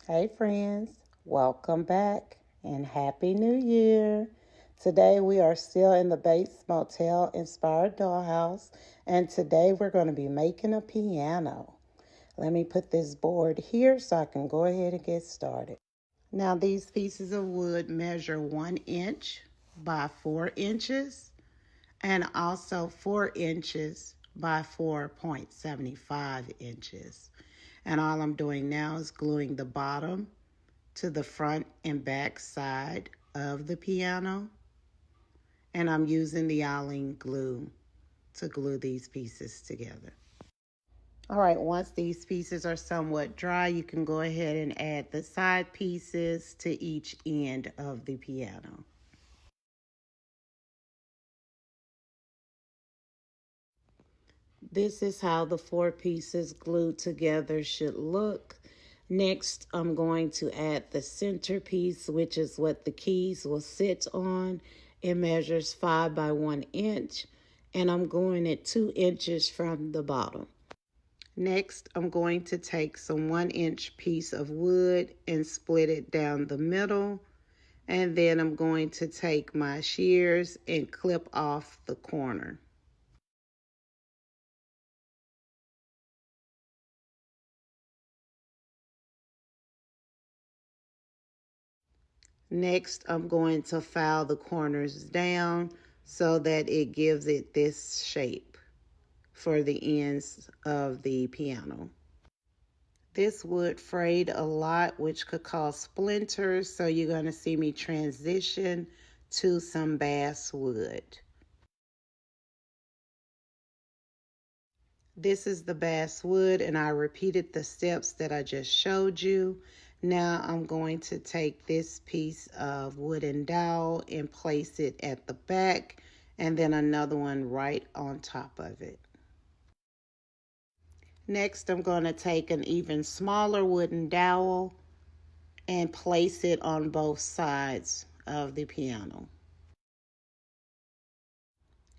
Hey friends, welcome back and Happy New Year. Today we are still in the Bates Motel inspired dollhouse, and today we're going to be making a piano. Let me put this board here so I can go ahead and get started. Now these pieces of wood measure 1 inch by 4 inches and also 4 inches by 4.75 inches. And all I'm doing now is gluing the bottom to the front and back side of the piano. And I'm using the Allen glue to glue these pieces together. All right, once these pieces are somewhat dry, you can go ahead and add the side pieces to each end of the piano. This is how the 4 pieces glued together should look. Next, I'm going to add the centerpiece, which is what the keys will sit on. It measures 5 by 1 inch, and I'm going at 2 inches from the bottom. Next, I'm going to take some 1-inch piece of wood and split it down the middle. And then I'm going to take my shears and clip off the corner. Next, I'm going to file the corners down so that it gives it this shape for the ends of the piano. This wood frayed a lot, which could cause splinters, so you're going to see me transition to some basswood. This is the basswood, and I repeated the steps that I just showed you. Now I'm going to take this piece of wooden dowel and place it at the back, and then another one right on top of it. Next, I'm going to take an even smaller wooden dowel and place it on both sides of the piano.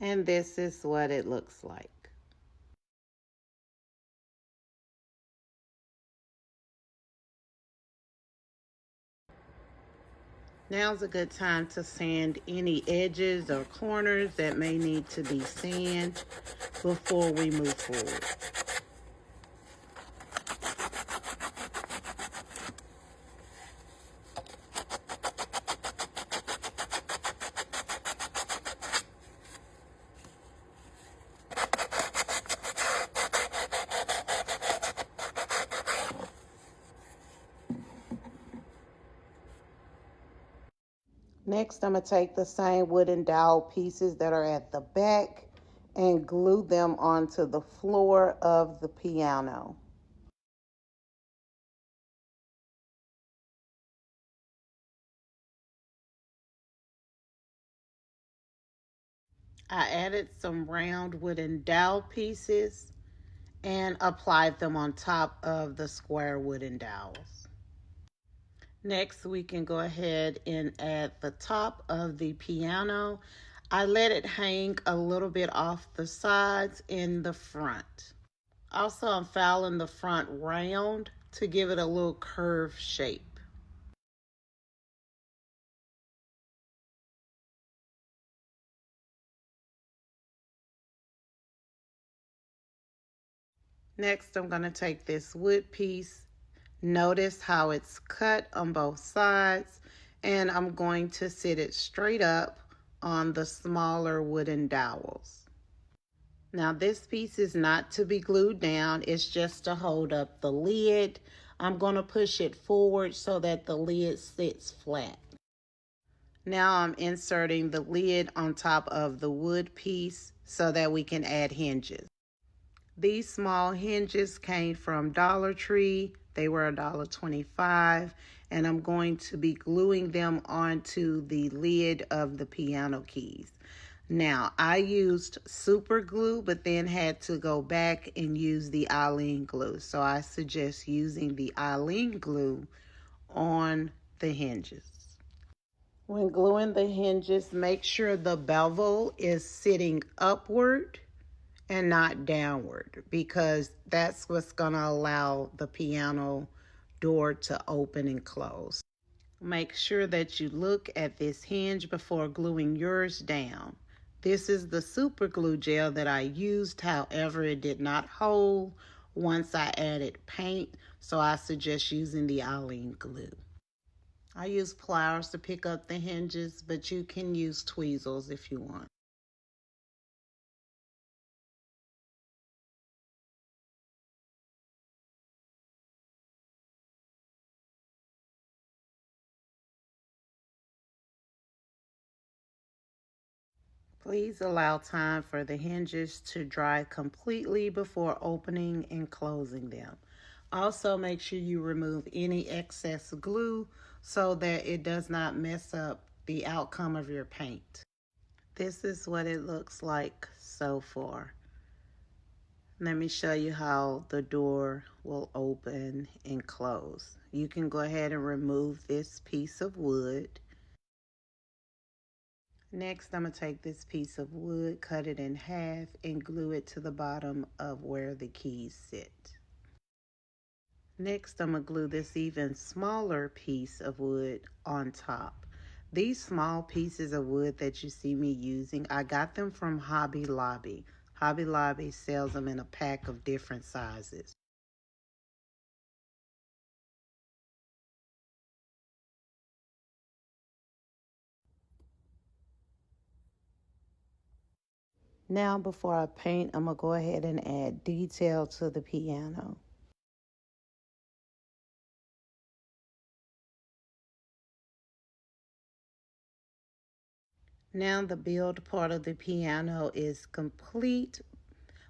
And this is what it looks like. Now's a good time to sand any edges or corners that may need to be sanded before we move forward. Next, I'm going to take the same wooden dowel pieces that are at the back and glue them onto the floor of the piano. I added some round wooden dowel pieces and applied them on top of the square wooden dowels. Next, we can go ahead and add the top of the piano. I let it hang a little bit off the sides in the front. Also, I'm filing the front round to give it a little curved shape. Next, I'm going to take this wood piece. Notice how it's cut on both sides, and I'm going to sit it straight up on the smaller wooden dowels. Now this piece is not to be glued down, it's just to hold up the lid. I'm going to push it forward so that the lid sits flat. Now I'm inserting the lid on top of the wood piece so that we can add hinges. These small hinges came from Dollar Tree. They were $1.25, and I'm going to be gluing them onto the lid of the piano keys. Now, I used super glue, but then had to go back and use the Allen glue. So I suggest using the Allen glue on the hinges. When gluing the hinges, make sure the bevel is sitting upward and not downward, because that's what's going to allow the piano door to open and close. Make sure that you look at this hinge before gluing yours down. This is the super glue gel that I used, however it did not hold once I added paint, so I suggest using the Alline glue. I use pliers to pick up the hinges, but you can use tweezers if you want. Please allow time for the hinges to dry completely before opening and closing them. Also, make sure you remove any excess glue so that it does not mess up the outcome of your paint. This is what it looks like so far. Let me show you how the door will open and close. You can go ahead and remove this piece of wood. Next, I'm going to take this piece of wood, cut it in half, and glue it to the bottom of where the keys sit. Next, I'm going to glue this even smaller piece of wood on top. These small pieces of wood that you see me using, I got them from Hobby Lobby. Hobby Lobby sells them in a pack of different sizes. Now, before I paint, I'm going to go ahead and add detail to the piano. Now the build part of the piano is complete.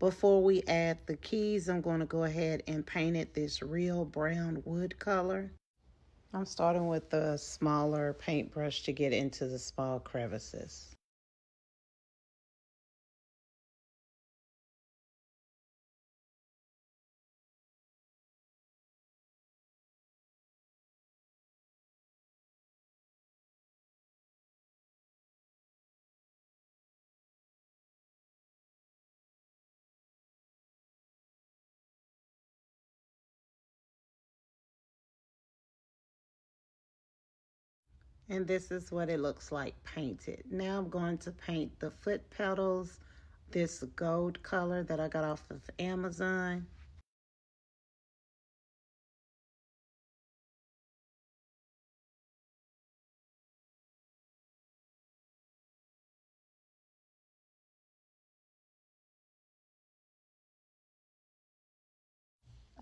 Before we add the keys, I'm going to go ahead and paint it this real brown wood color. I'm starting with the smaller paintbrush to get into the small crevices. And this is what it looks like painted. Now I'm going to paint the foot pedals, this gold color that I got off of Amazon.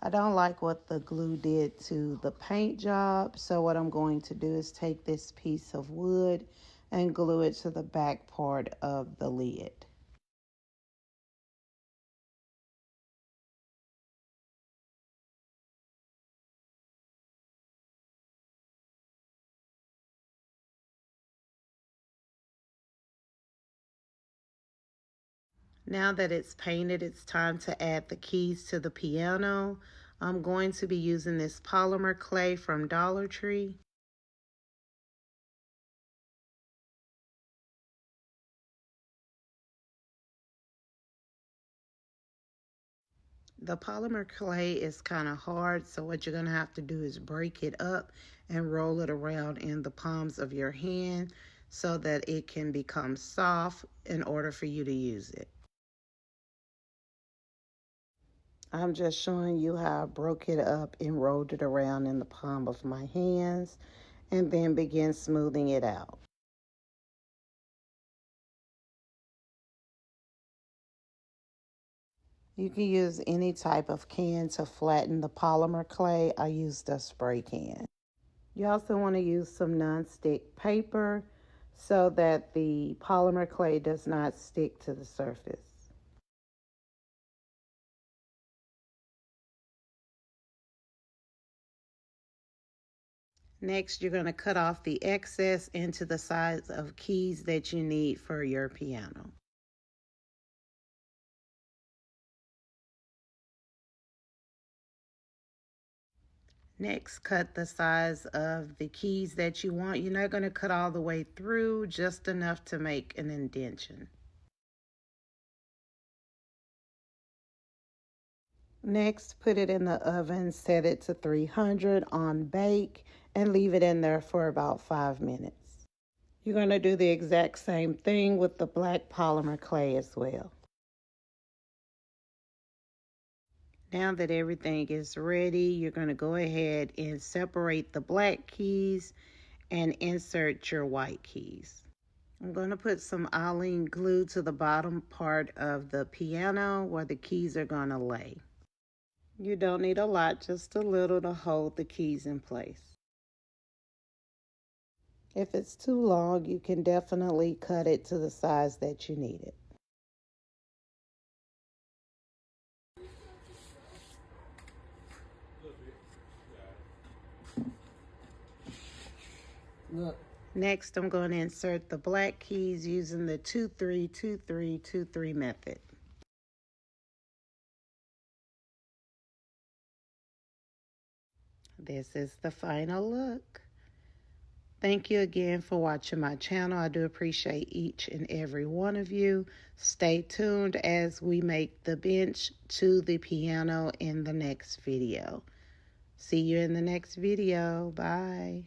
I don't like what the glue did to the paint job, so what I'm going to do is take this piece of wood and glue it to the back part of the lid. Now that it's painted, it's time to add the keys to the piano. I'm going to be using this polymer clay from Dollar Tree. The polymer clay is kind of hard, so what you're going to have to do is break it up and roll it around in the palms of your hand so that it can become soft in order for you to use it. I'm just showing you how I broke it up and rolled it around in the palm of my hands and then begin smoothing it out. You can use any type of can to flatten the polymer clay. I used a spray can. You also want to use some non-stick paper so that the polymer clay does not stick to the surface. Next, you're going to cut off the excess into the size of keys that you need for your piano. Next, cut the size of the keys that you want. You're not going to cut all the way through, just enough to make an indentation. Next, put it in the oven, set it to 300 on bake, and leave it in there for about 5 minutes. You're going to do the exact same thing with the black polymer clay as well. Now that everything is ready, you're going to go ahead and separate the black keys and insert your white keys. I'm going to put some Alline glue to the bottom part of the piano where the keys are going to lay. You don't need a lot, just a little to hold the keys in place. If it's too long, you can definitely cut it to the size that you need it. Look. Next, I'm going to insert the black keys using the 2-3-2-3-2-3 method. This is the final look. Thank you again for watching my channel. I do appreciate each and every one of you. Stay tuned as we make the bench to the piano in the next video. See you in the next video. Bye.